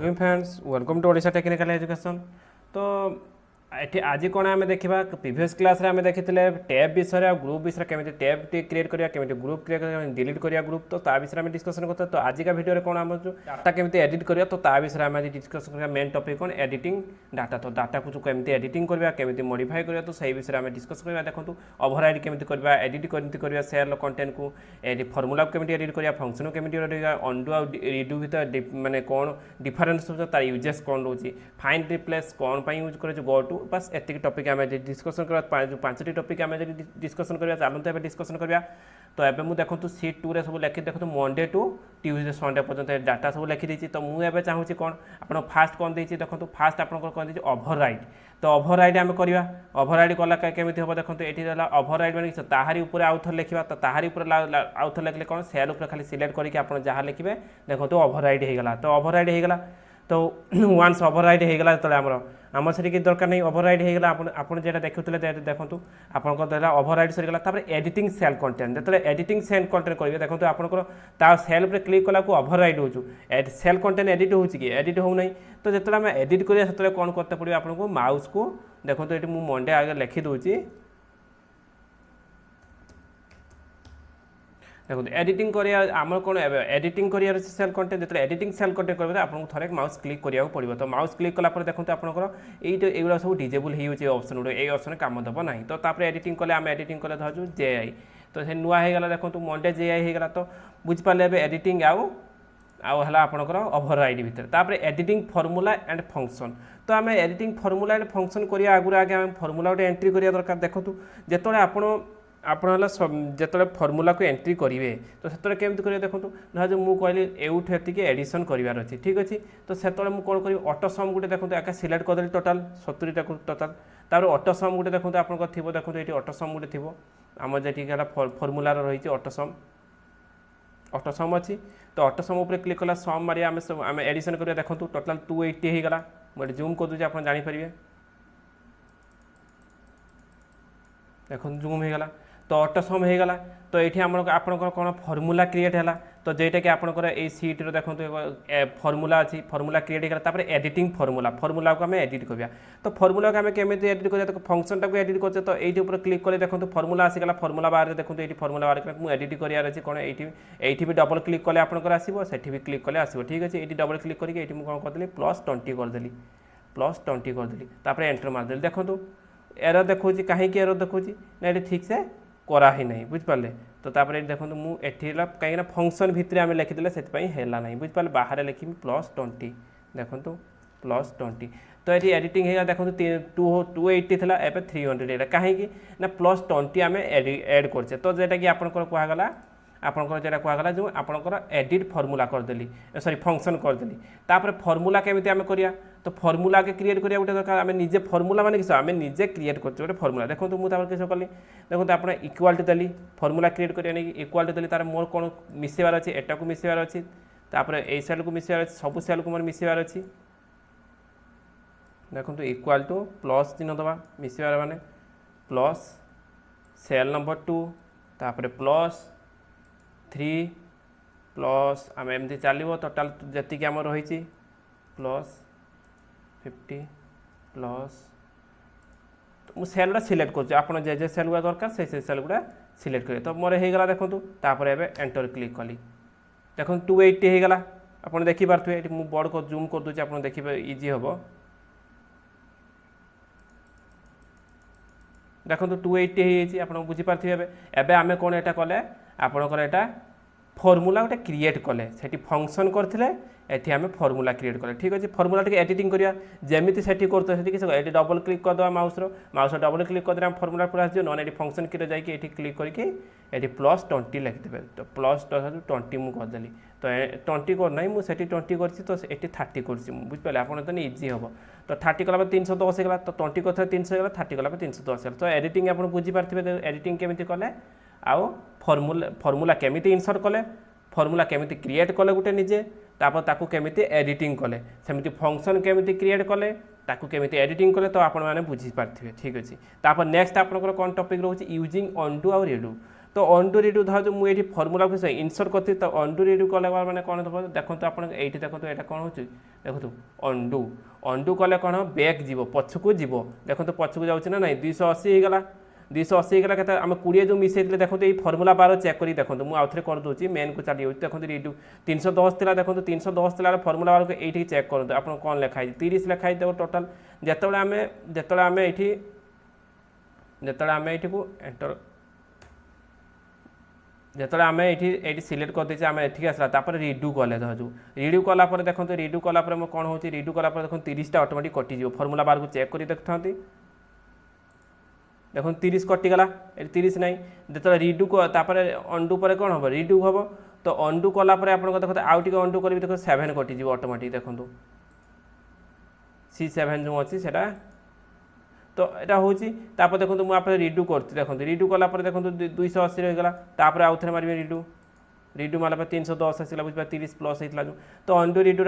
Doing friends welcome to Odisha technical education. तो ये आज कौन आम देखा प्रीवियस क्लास आम देखी टैब विषय और ग्रुप विषय केमी टैब क्रिएट करा केमी ग्रुप क्रिएट करा डिलीट करा ग्रुप तो ता विषय में डिस्कसन करते। तो आज का वीडियो कौन आम डाटा केमी एडिट करा तो ता विषय में आज डिस्कसन करा। मेन टॉपिक कौन एडिटिंग डाटा। तो डाटा को केमी एडिटिंग करा केमी मॉडिफाई करा तो सही विषय में डिस्कस करा। देखो ओवरराइड केमी करवा एडिट केमी करवा सेल कंटेंट को फॉर्मूला केमी एडिट करा फंक्शन केमी अंडू आ रिडू भर माने कौन डिफरेंस हो तार यूजेस कौन रोचे फाइंड रिप्लेस कौन यूज कर गोटू बस एति टॉपिक आम डिस्कसन करवा। जो 5टी टॉपिक आम डिस्कसन करवा चलते हैं डिस्कसन करवा। तो एबे मुझे देखो सीट 2 रे सब लिखी देखो मंडे टू ट्यूजडे संडे पर्यंत डाटा सब लिखी देती। तो मुझे चाहूँगी कौन आप फास्ट कौन देखिए देखो फास्ट आप कौन देखिए ओवरराइड। तो ओवरराइड आम करवा ओवरराइड कला केमी हम देखो ये ओवरराइड मैंने ताहारी उपर आउ थे लिखा। तो ताहारी उपर आउ थे लिखले कौन सेल उपर खाली सिलेक्ट करके आप जहाँ लिखे देखो ओवरराइड होगा। तो ओवरराइड होगा तो वन्स ओवरराइड होगा जो आम से दरकार नहीं ओवरराइड होगा। आप देखुले देखो आपंकर ओवरराइड सरीगला। एडिटिंग सेल कंटेंट जो एडिटिंग सेल कंटेंट करेंगे देखो आपंकर सेल पर क्लिक कला ओवरराइड हो सेल कंटेंट एडिट हो एडिट हो ना। तो जो आम एडिट करिया से कौन करते पड़े आपको माउस को देखो ये मुझे मंडे आगे लिखिदे देखो एडिटिंग करिया आम कौन एडिटिंग करियार सेल कंटेंट जो एडिटिंग सेल कंटेंट करेंगे आपको थोड़े माउस क्लिक करा पड़ो। तो माउस क्लिक कलापर देखो आपंकर ये सब डिजेबल हो ऑप्शन गुड़ा ये ऑप्शन काम दब ना। तो तापर एडिटिंग कले आम एडिटिंग कले धरु जेआई तो से नुआ होगा देखो मंडे जेआई होगा। तो बुझिपारे एडिटिंग आउ आपंकर ओवरराइड भितर तापर एडिटिंग फॉर्मूला एंड फंक्शन। तो आम एडिटिंग फॉर्मूला एंड फंक्शन करिया आगुरी आगे आम फॉर्मूला गोटे एंट्री करिया दरकार। देखो जो आप जो फॉर्मूला को एंट्री करेंगे तो से केमती करेंगे देखो जो मुझे कहली एउठ एति एडिशन करार अच्छे ठीक अच्छे। तो से मुझे कौन करी ऑटो सम गोटे देखो आगे सिलेक्ट करदेली टोटाल 70 टा टोटाल तार ऑटो सम गोटे देखो आप देखो ये ऑटो सम गोटे थी आम जी फॉर्मूला रही ऑटो सम अच्छी। तो ऑटो सम उपर क्लिक कला सम मारिया आम एडिशन करिया देखो टोटाल 280 होगा। मुझे जूम कर दूसरी आप जानीपारे देखो जूम होगा। तो ऑटो सम होगा। तो ये आपंकर कौन फॉर्मूला क्रिएट है। तो जेटा कि आपंकर ये सीट देखो फॉर्मूला अच्छी फॉर्मूला क्रिएट होगा। एडिटिंग फॉर्मूला को आम एडिट करवा। तो फॉर्मूला को आम केमी एडिट करा तो फंक्शन टाक एडिट करते। तो ये क्लिक कले देखो फॉर्मूला आसीगला फॉर्मूला बार देखो ये फॉर्मूला बार मुझे एडिट करार अच्छे कौन ये भी डबल क्लिक कले आपंकर आसो से भी क्लिक कले आसो ठीक अच्छे। ये डबल क्लिक करके ये कौन करदेली +20 करदेली +20 करदेली तापर एंटर मारदेली। देखो एरर देखो कहीं एरर देखो ना ये ठीक से करा ही नहीं बुझिपारे। तो तापर देखो मुझे कहीं फंक्शन भितर आम लिखिदे से है ना बुझिपारे बाहर लिखी +20 देखो +20। तो ये एडिटिंग है देखो 280 था एवं 300 कहीं +20 आम एड करचे। तो जेटा कि आपंकर कहगला आपंकर जो कहगला जो आपंकर एडिट फॉर्मूला करदेली सॉरी फंक्शन करदेली। तापर फॉर्मूला केमी आम करिया तो फॉर्मूला के क्रिएट करिया गोटे दरकार आम निजे फॉर्मूला माने किस आम निजे क्रिएट करछे गोटे फॉर्मूला। देखो मुझे किस कली देखो आप इक्वाल टू देली फॉर्मूला क्रिएट करिया नहीं इक्वाल टू देली तार मोर कौन मिसेबार अच्छे एटा को मिसेबार अच्छी तापर ए सेल को मिसेबार अच्छे सब सेल को मोर मिसेबार अच्छी। देखो इक्वाल टू प्लस चिन्ह दबा मिसेबार माने प्लस सेल नंबर 2 तापर +3 प्लस आम एमती चलो टोटाल जी आम रही +50 प्लस मुझे सेल गुड़ा सिलेक्ट कर जे सेल गुड़ा दरकार से सेल गुड़ा सिलेक्ट करें। तो मोर होगा देखो तापर एवं एंटर क्लिक कली देखो 280 होगा। आप देखिपे ये मुझे बड़ को जूम कर दूसरी आप देखिए इजी हम देखो 280 आप बुझीपारे। एवं आम कौन यहाँ कले आपंकर यहाँ फॉर्मूला गोटे क्रिएट कले से फंक्शन करते ये आम फॉर्मूला क्रिएट कले ठीक अच्छे। फॉर्मूला टी एडिटिंग करिया जमी से करते ये डबल क्लिक करदे माउस डबल क्लिक करदे आम फॉर्मूला पूरा आस ना ये फंक्शन की जाकि क्लिक करके ये +20 लिखिदे। तो +20 मुझे करदेली तो 20 करना मुझे 20 कर तो ये 30 कर बुझिपारे आप इजी हम। तो 30 कला 310 होगा। तो 20 कर 300 होगा 30 कला 310 होगा। तो एडिटिंग आप बुझीपारे एडिटिंग केमी कले आउ फॉर्मूला केमी इनसर्ट कले फॉर्मूला केमी क्रिएट कले गोटे निजे तापर ताकू केमी एडिटिंग कले सेमती फंक्शन केमी क्रिएट कले ताकू केमी एडिटिंग कले। तो आपण मैंने बुझीपारे ठीक अच्छे। तापर नेक्स्ट आपंकर कौन टॉपिक रोचे यूजिंग अंडू आउ रिडू तो अंडू रिडू धर जो मुझे फर्मूला को इनसर्ट करती तो अंडू रिडू कले मैंने कौन देव देखो आप ये देखो यहाँ कौन हो देखो अंडू अंडू कले कौन बैक जीव पछकू जीव देखो पछकू जाऊँ ना ना 280 होगा 280 होगा के आम 20 जो मिसई देखो ये फर्मूला बार चेक कर देखो मुझे आउ थे करदे मेन को चली जाऊँ देखो रिडू 310 थी देखो 310 थी फर्मूला बार को ये चेक करूँ आप कौन लिखाई 30 लिखाई देखो टोटाल जिते आम ये को एंटर जिते आम ये सिलेक्ट करदे आम एठी आसला रिडू कले धरु रिडू कलापर देखो रिडू कलापर कौन हो रिडू कलापर देखो 30 टा ऑटोमेटिक कटिज फर्मूला बार को चेक कर देखता देखो 30 कटिगला 30 ना जो रिडू को अंडू पर कौन हम रिडू हम तो अंडू कलापर आप देखो आउ टे अंडू करी देखो 7 कटिज ऑटोमेटिक देखो C7 जो अच्छी से तो यहाँ हूँ देखो मुझे रिडू कर देखो रिडू कलापर देखो 280 रहीगला तापर आउ थे मारे रिडू रिडू मारा 310 आसला बुझे 30 प्लस होता जो तो अंडू रिडू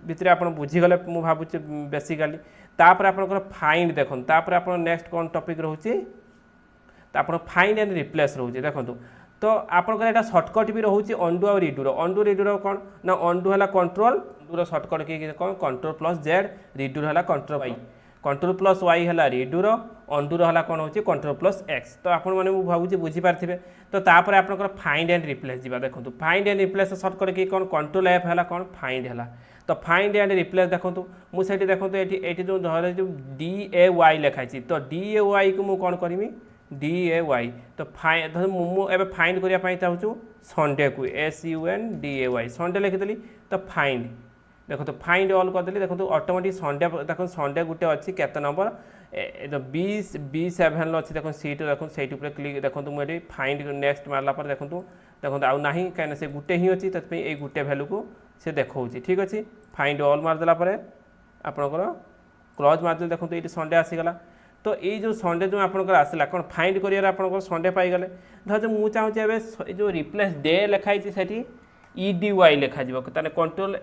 भितर आप बुझीगले मुझे भावुचे बेसिकाली तापर आप फाइंड देखो तापर आप नेक्स्ट कौन टॉपिक रोचे तो आप फाइंड एंड रिप्लेस रोचे देखो तो आपंकर सर्टकट भी रोचे अंडू आ रिडूर कौन ना अंडू है कंट्रोल अंडूर सर्टकट किए कौन कंट्रोल प्लस जेड रिडूर है control Y control plus Y है रिडूर अंडूर है कौन हो कंट्रोल प्लस एक्स तो आप भावुचे बुझीपारे तो तापर आप फाइंड एंड रिप्लेस जा देखो फाइंड एंड रिप्लेस सर्टकट किए कौन कंट्रोल एफ है कौन फाइंड है तो फाइंड एंड रिप्लेस देखो मुझे देखो ये जो धर जो DAY लिखाई तो DAY को मुझे कौन करी DAY तो मुझे फाइंड करने चाहूँ संडे को SUNDAY संडे लिखिदेली तो फाइंड देखो तो फाइंड ऑल करदेली देखो ऑटोमेटिक संडे देखो संडे गोटे अच्छी केते नंबर B7 अच्छी देखो सीट देखो से क्लिक देखो मुझे फाइंड नेक्स्ट मारला पर देखो देखो आउ ना कहीं से गोटे ही अच्छी तो ये गोटे भैल्यू को से देखा ठीक अच्छे फाइंड ऑल मारदेला आपणकर क्लोज मारदे देखो ये संडे आसीगला तो ये जो संडे जो आपंकर आसला कौन फाइंड कर आपंकर संडे पाईगले धर मुझे चाहूँगी जो रिप्लेस डे लिखाई से EDY लिखा जाए कंट्रोल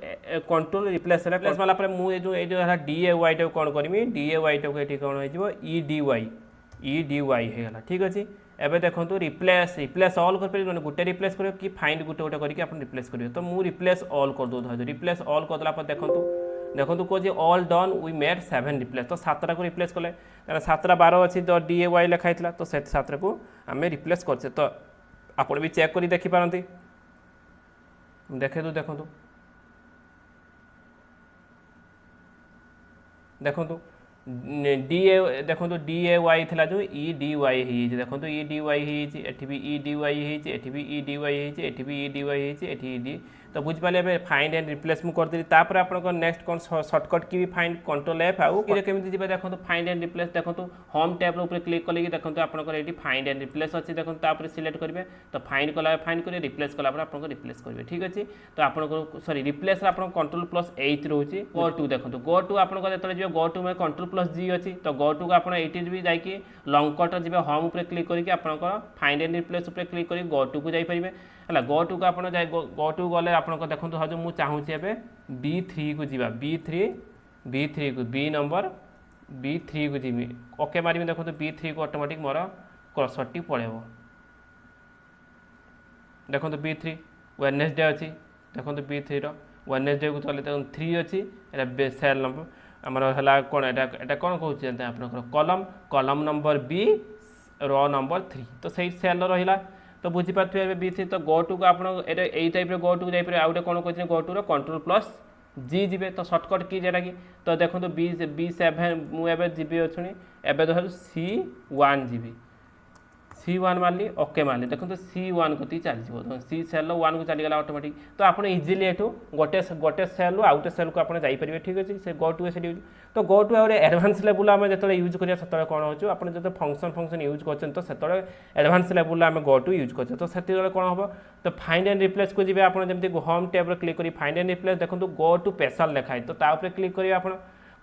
कंट्रोल रिप्लेस रिप्लेस माला मुझे जो DAY टाक कौन करी DAY टाक ये कौन हो EDY होगा ठीक अच्छे एबे देखो रिप्लेस रिप्लेस ऑल कर गोटे रिप्लेस कर कि फाइंड गोटे गोटे करके आप रिप्लेस करेंगे तो मुझे रिप्लेस ऑल कर दो रिप्लेस ऑल करदेला देखो देखो कौन all done we made 7 replace तो 7टा को रिप्लेस कले 7टा 12 अच्छी तो DAY लिखाई तो 7टा को आम रिप्लेस करचे तो आप भी चेक कर देखिपारती देखे तो देखो देखो DA देखो DAY थी जो EDY देखो EDY एठी भी EDY एठी भी EDY एठी भी EDY एठी तो बुझिपारे फाइंड एंड रिप्लेस मुझे करदेली तापर आप नेक्स्ट कौन सर्टकट की भी फाइंड कंट्रोल एफ आउ केमी जी देखो फाइंड एंड रिप्लेस देखो होम टैब ऊपर क्लिक कले देखो आपंकर ये फाइंड एंड रिप्लेस अच्छी देखो सिलेक्ट करेंगे तो फाइंड कला फाइंड करेंगे रिप्लेस कला आप रिप्लेस करेंगे ठीक अच्छे तो आप सॉरी रिप्लेस आप कंट्रोल प्लस एच रोचे गो टू देखो गो टू आप जो गो टू में कंट्रोल प्लस G अच्छी तो गो टू को आप भी जाकि लंग कट जी होम उपर क्लिक करके आप फाइंड एंड रिप्लेस उपर क्लिक कर गो टू को जाइए है गो टू को आप गो टू गले आप देखो जो मुझे चाहूँगी एवं B3 को जी B3 को B नंबर B3 को जी ओके मारि देखो B3 को ऑटोमेटिक मोर कर्सर पड़ेब देखो B3 वेडनेसडे अच्छी देखो B3 वेडनेसडे को चले देखो 3 अच्छी सेल नंबर आमर है कौन एटा कौन कहते आप कलम नंबर B रो नंबर 3 तो सही सेल रहा तो बुझीपारे B3 तो गो टू को आप टाइप गो टू जाइए आउ गए कौन कहते go to control plus G G तो सर्टकट की जेटा कि तो देखो B7 मुझे जी अच्छी एवं धर C1 जी C1 मारली ओके मारली देखो C1 को चली सी सेल 1 को चलीगला ऑटोमेटिक तो आप इजिली एठू गोटे गोटे सेल आउ गोटे सेल को आप जाइए ठीक अच्छे से गो टू से यूज तो go to out advance level आम जो यूज करा से कौन हो आप जो फंक्शन यूज कर तो से एडवांस लेवल आम गो टू यूज कर तो से कौन हम तो फाइंड एंड रिप्लेस को जी आप जमी होम टैब क्लिक कर फाइंड एंड रिप्लेस देखो गो टू स्पेशल लिखाई तो क्लिक करेंगे आप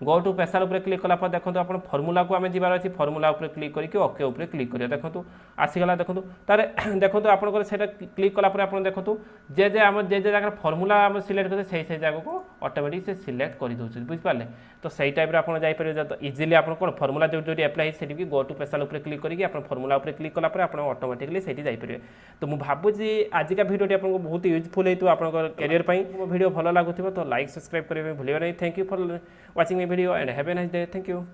गो टू स्पेशल उपर क्लिक कला देखो आप फर्मूला को आम जीवार अच्छी फर्मूला उपर क्लिक करके ओके उपर क्लिक करिया देखो आसीगला देखो तार देखो आपंकर से क्लिक कलापर आप देखो जे जगह फर्मूला आम सिलेक्ट करते से जगह को ऑटोमेटिक से सिलेक्ट कर दूसरे बुझिपारे तो सही टाइप आप जापर तो इजिली आप कौन फर्मूला जो एप्लाई से गो टू स्पेशल उपर क्लिक करके आप फर्मूला उपर क्लिक कलापर आप ऑटोमेटिकली से जापर तो मुझे भावुँ आजिका भिडियोटी आपको बहुत यूजफुल होता आप कैरियर मो भिडियो भल लगुव तो लाइक सब्सक्राइब करेंगे भूलिए नहीं thank you for watching my video and have a nice day thank you.